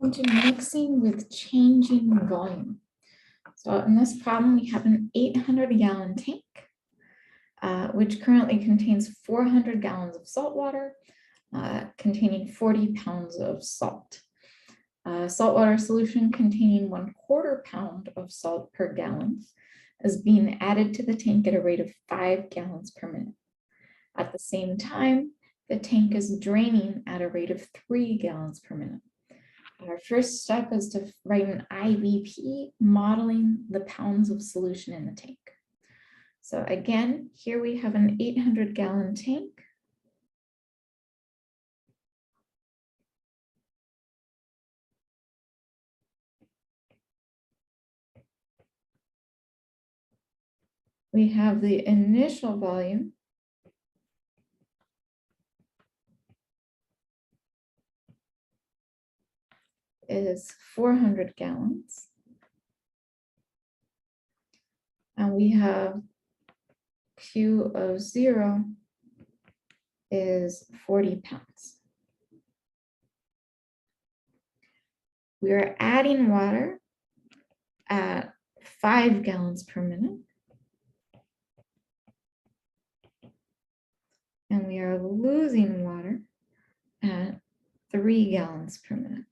into mixing with changing volume. So in this problem, we have an 800-gallon tank, which currently contains 400 gallons of salt water, containing 40 pounds of salt. Saltwater solution containing 1/4 pound of salt per gallon is being added to the tank at a rate of 5 gallons per minute. At the same time, the tank is draining at a rate of 3 gallons per minute. Our first step is to write an IVP modeling the pounds of solution in the tank. So again, here we have an 800-gallon tank. We have the initial volume is 400 gallons. And we have Q of 0 is 40 pounds. We are adding water at 5 gallons per minute. And we are losing water at 3 gallons per minute.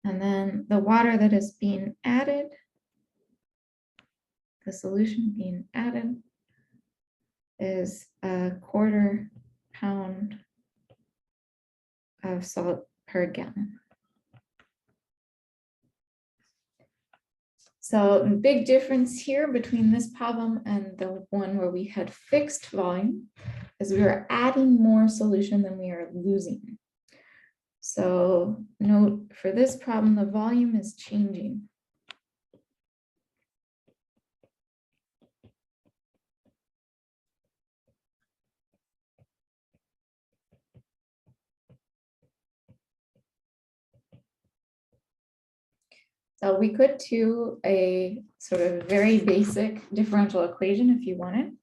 And then the water that is being added, the solution being added, is 1/4 pound of salt per gallon. So the big difference here between this problem and the one where we had fixed volume is we are adding more solution than we are losing. So note for this problem, the volume is changing. So we could do a sort of very basic differential equation if you wanted.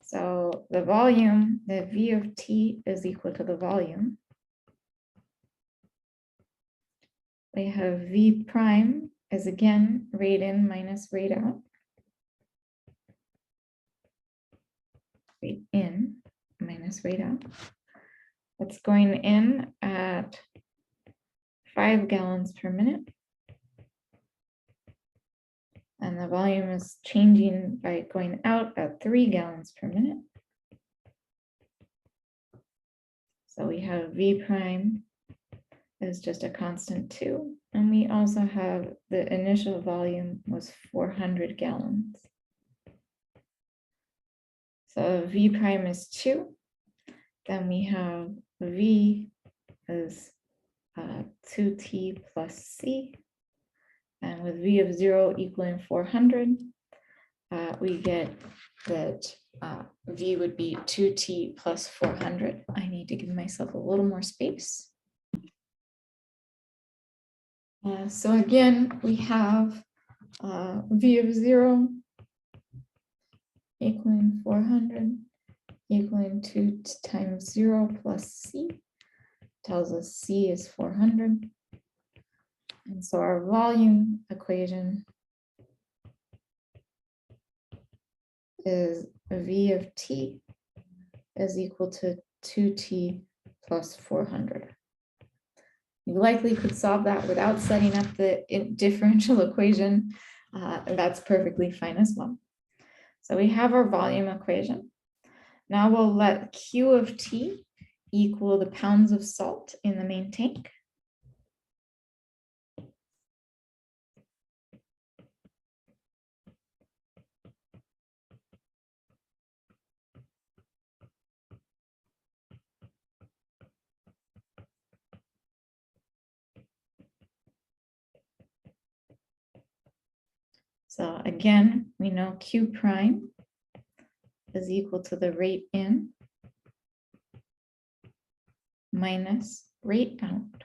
So the volume, the V of T is equal to the volume. We have V prime is again rate in minus rate out. Rate in minus rate out. It's going in at 5 gallons per minute. And the volume is changing by going out at 3 gallons per minute. So we have V prime is just a constant 2. And we also have the initial volume was 400 gallons. So V prime is 2. Then we have V is 2T plus C. And with V of 0 equaling 400, we get that V would be 2T plus 400. I need to give myself a little more space. So again, we have V of 0 equaling 400 equaling 2 times 0 plus C. Tells us C is 400. And so our volume equation is V of T is equal to 2T plus 400. You likely could solve that without setting up the differential equation. That's perfectly fine as well. So we have our volume equation. Now we'll let Q of T equal the pounds of salt in the main tank. So again, we know Q prime is equal to the rate in minus rate out.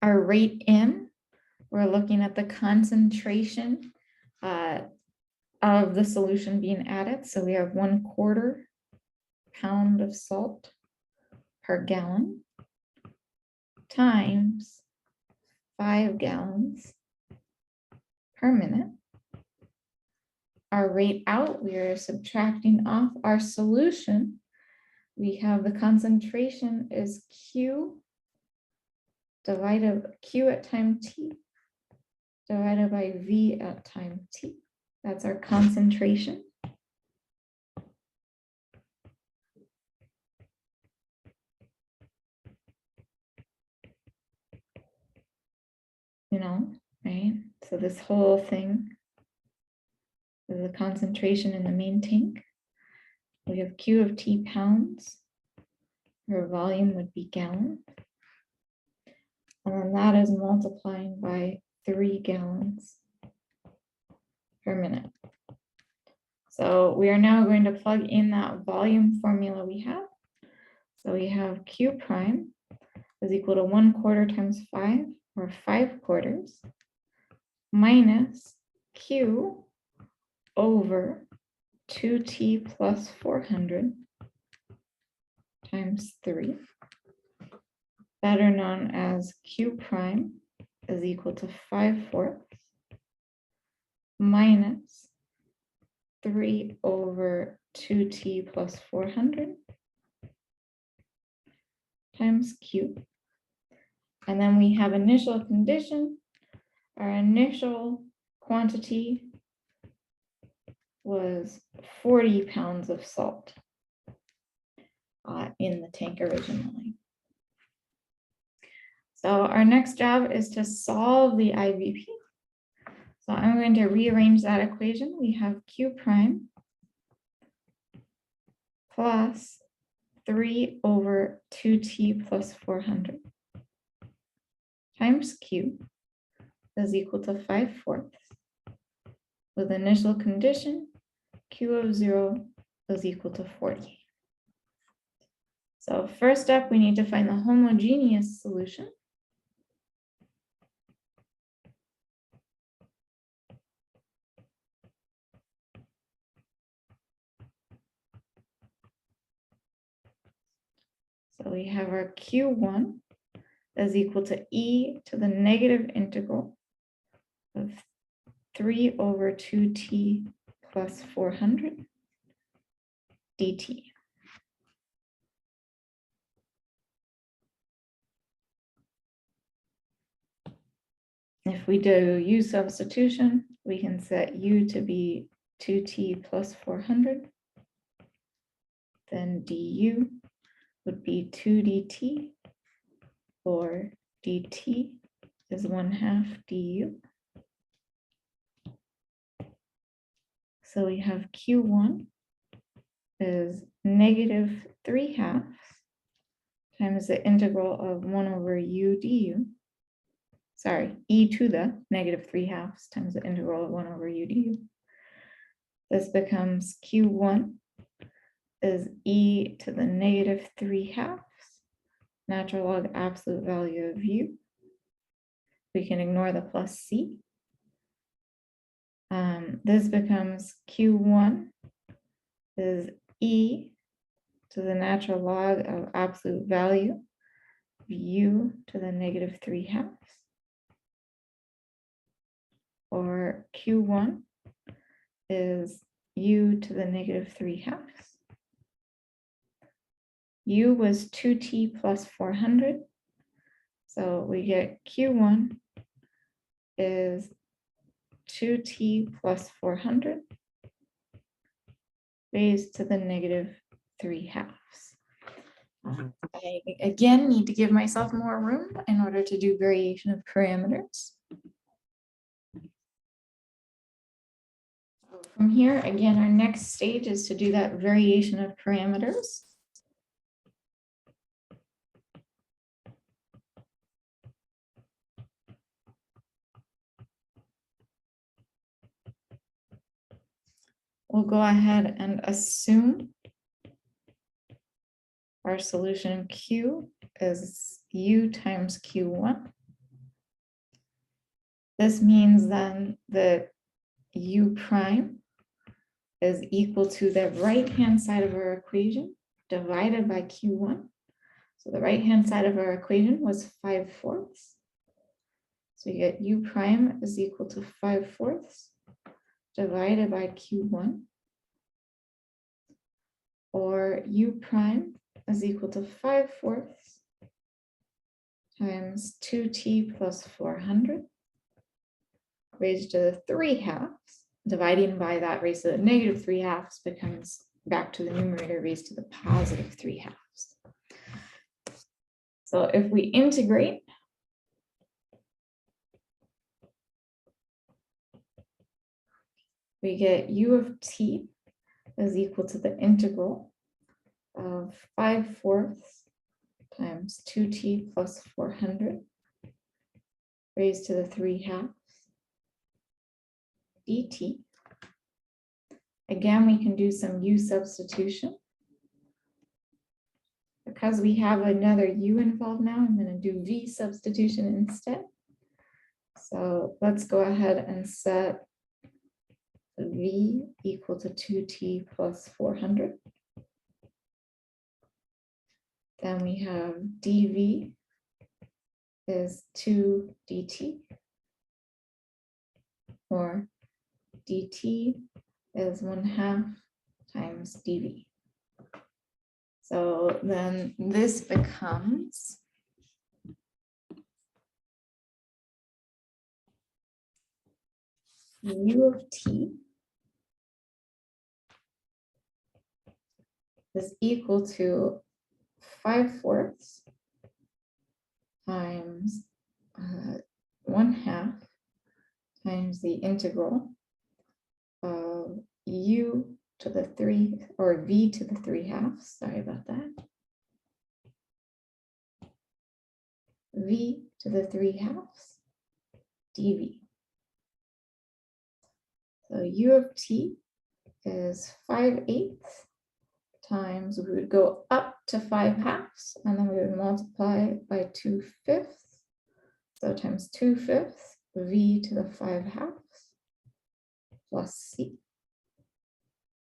Our rate in, we're looking at the concentration of the solution being added. So we have 1/4 pound of salt per gallon times 5 gallons per minute. Our rate out, we are subtracting off our solution. We have the concentration is Q divided Q at time T divided by V at time T. That's our concentration. Right? So this whole thing is the concentration in the main tank. We have Q of T pounds. Our volume would be gallons. And then that is multiplying by 3 gallons per minute. So we are now going to plug in that volume formula we have. So we have Q prime is equal to 1/4 times 5, or 5/4, minus Q over 2T plus 400 times 3, better known as Q prime is equal to 5/4 minus 3 over 2T plus 400 times Q. And then we have initial condition. Our initial quantity was 40 pounds of salt in the tank originally. So our next job is to solve the IVP. So I'm going to rearrange that equation. We have Q prime plus 3 over 2T plus 400 times Q is equal to 5/4. With initial condition, Q of 0 is equal to 40. So first up, we need to find the homogeneous solution. So we have our Q1 is equal to e to the negative integral of 3 over 2T plus 400 dt. If we do U substitution, we can set U to be 2T plus 400. Then du would be 2 dt, or dt is 1/2 du. So we have Q1 is negative 3/2 times the integral of 1 over u du. Sorry, e to the negative 3/2 times the integral of 1 over u du. This becomes Q1 is e to the negative 3/2 natural log absolute value of u. We can ignore the plus c. This becomes Q1 is e to the natural log of absolute value of u to the negative 3/2. Or Q1 is u to the negative 3/2. U was 2T plus 400. So we get Q1 is 2T plus 400 raised to the negative 3/2. I again need to give myself more room in order to do variation of parameters. So from here, again, our next stage is to do that variation of parameters. We'll go ahead and assume our solution Q is U times Q1. This means then that U prime is equal to the right-hand side of our equation divided by Q1. So the right-hand side of our equation was 5/4. So you get U prime is equal to 5/4 divided by Q1, or U prime is equal to 5/4 times 2t plus 400 raised to the 3/2. Dividing by that raised to the negative 3/2 becomes back to the numerator raised to the positive 3/2. So if we integrate, we get U of t is equal to the integral of 5/4 times 2t plus 400 raised to the 3/2 dt. Again, we can do some U substitution. Because we have another U involved now, I'm going to do V substitution instead. So let's go ahead and set V equal to 2t plus 400. Then we have dV is 2 dt, or dt is 1/2 times dV. So then this becomes U of t is equal to 5/4 times 1/2 times the integral of U to the 3, or V to the 3/2. Sorry about that. V to the 3/2 dV. So U of t is 5/8 times, we would go up to 5/2, and then we would multiply by 2/5. So times 2/5 V to the 5/2 plus C.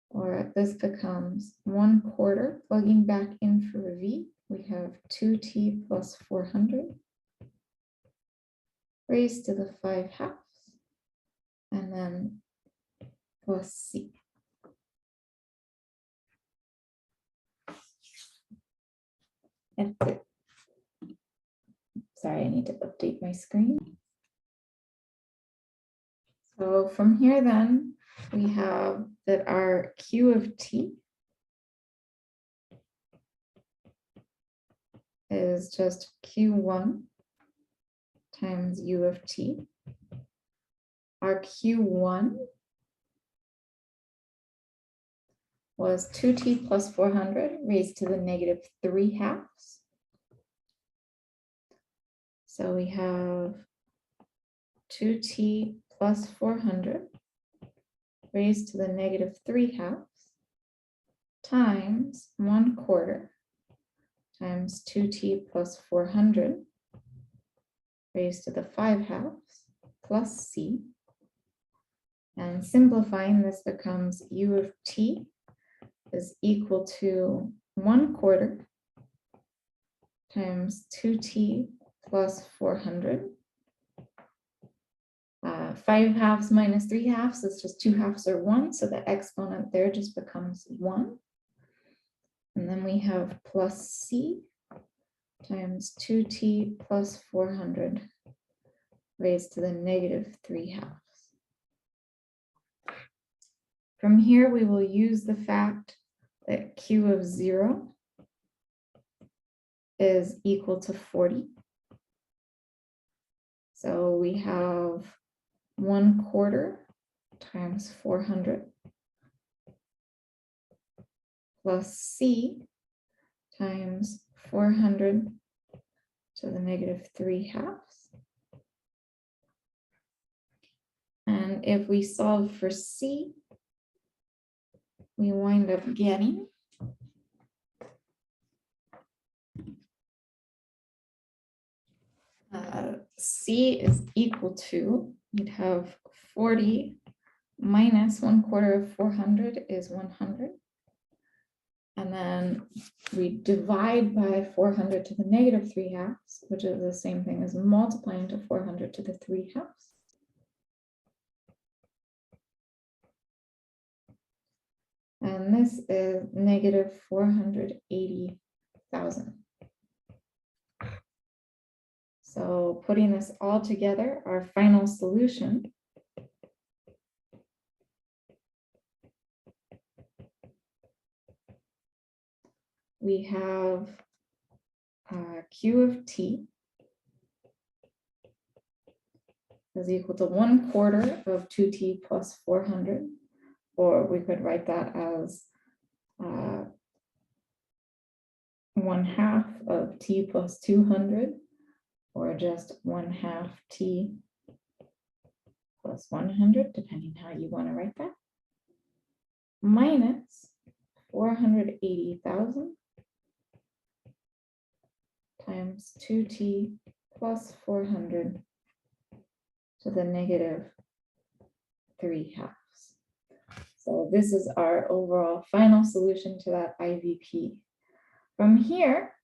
Or this becomes 1/4, plugging back in for V, we have 2t plus 400 raised to the 5/2, and then plus C. Sorry, I need to update my screen. So from here then, we have that our Q of t is just Q1 times U of t. Our Q1 was 2t plus 400 raised to the negative 3/2. So we have 2t plus 400 raised to the negative 3/2 times 1/4 times 2t plus 400 raised to the 5/2 plus c. And simplifying, this becomes U of t is equal to 1/4 times 2t plus 400. 5/2 minus 3/2 is just 2/2 or 1, so the exponent there just becomes 1. And then we have plus c times 2t plus 400 raised to the negative 3/2. From here, we will use the fact that Q of 0 is equal to 40. So we have 1/4 times 400 plus C times 400 to the negative 3/2. And if we solve for C, we wind up getting C is equal to, we'd have 40 minus 1/4 of 400 is 100. And then we divide by 400 to the negative 3/2, which is the same thing as multiplying to 400 to the 3/2. And this is negative 480,000. So putting this all together, our final solution we have Q of T is equal to 1/4 of 2T plus 400, or we could write that as 1/2 of T plus 200, or just 1/2 T plus 100, depending how you want to write that, minus 480,000 times 2T plus 400 to the negative 3/2. So this is our overall final solution to that IVP. From here,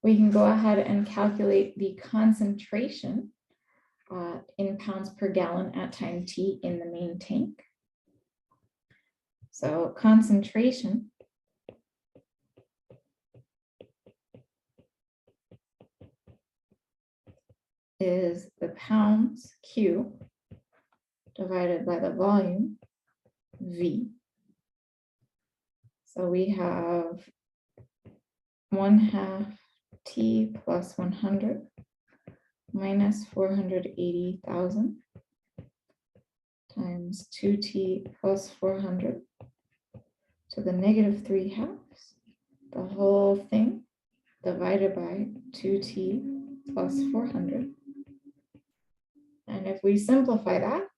we can go ahead and calculate the concentration in pounds per gallon at time t in the main tank. So concentration is the pounds Q divided by the volume V. So we have 1/2 T plus 100 minus 480,000 times 2T plus 400 to the negative 3/2, the whole thing divided by 2T plus 400. And if we simplify that,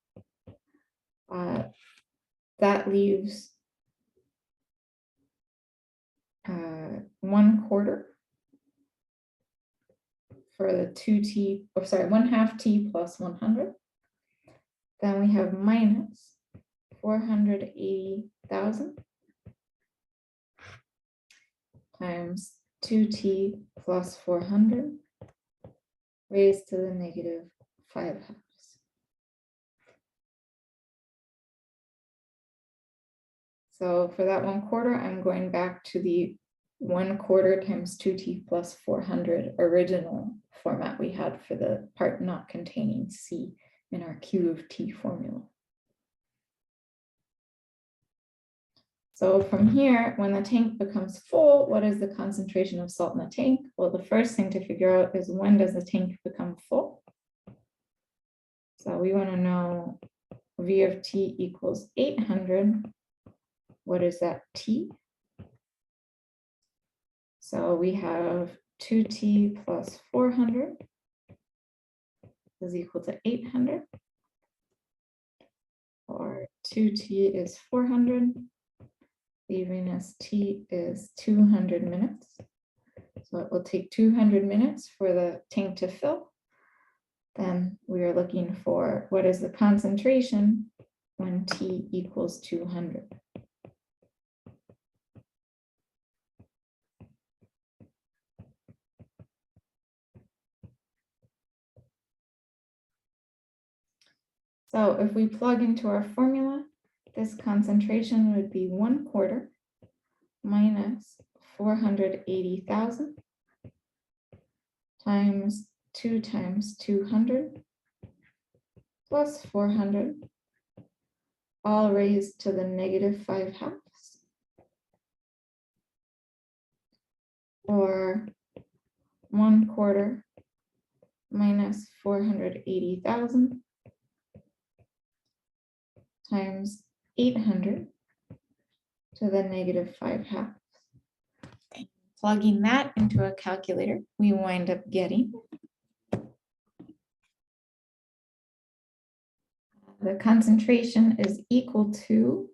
that leaves 1/4 for the 2T, or sorry, 1/2 T plus 100. Then we have minus 480,000 times 2T plus 400 raised to the negative 5/2. So for that 1/4, I'm going back to the 1/4 times 2T plus 400 original format we had for the part not containing C in our Q of T formula. So from here, when the tank becomes full, what is the concentration of salt in the tank? Well, the first thing to figure out is, when does the tank become full? So we want to know V of T equals 800. What is that T? So we have 2T plus 400 is equal to 800, or 2T is 400, leaving us T is 200 minutes. So it will take 200 minutes for the tank to fill. Then we are looking for, what is the concentration when T equals 200? So if we plug into our formula, this concentration would be 1/4 minus 480,000 times 2 times 200 plus 400, all raised to the negative 5/2, or 1/4 minus 480,000 times 800 to the negative 5/2. Plugging that into a calculator, we wind up getting the concentration is equal to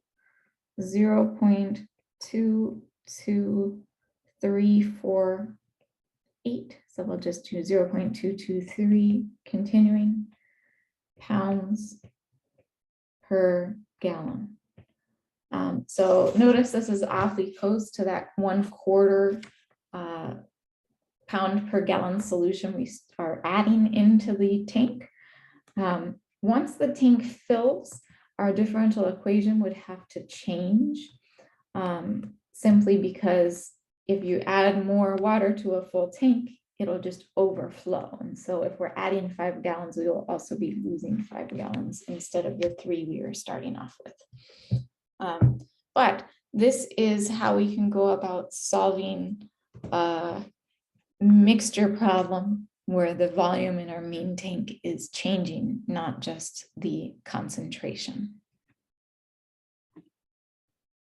0.22348. So we'll just do 0.223 continuing pounds per gallon. So notice this is awfully close to that 1/4 pound per gallon solution we are adding into the tank. Once the tank fills, our differential equation would have to change, simply because if you add more water to a full tank, it'll just overflow. And so if we're adding 5 gallons, we will also be losing 5 gallons instead of the 3 we were starting off with. But this is how we can go about solving a mixture problem where the volume in our main tank is changing, not just the concentration.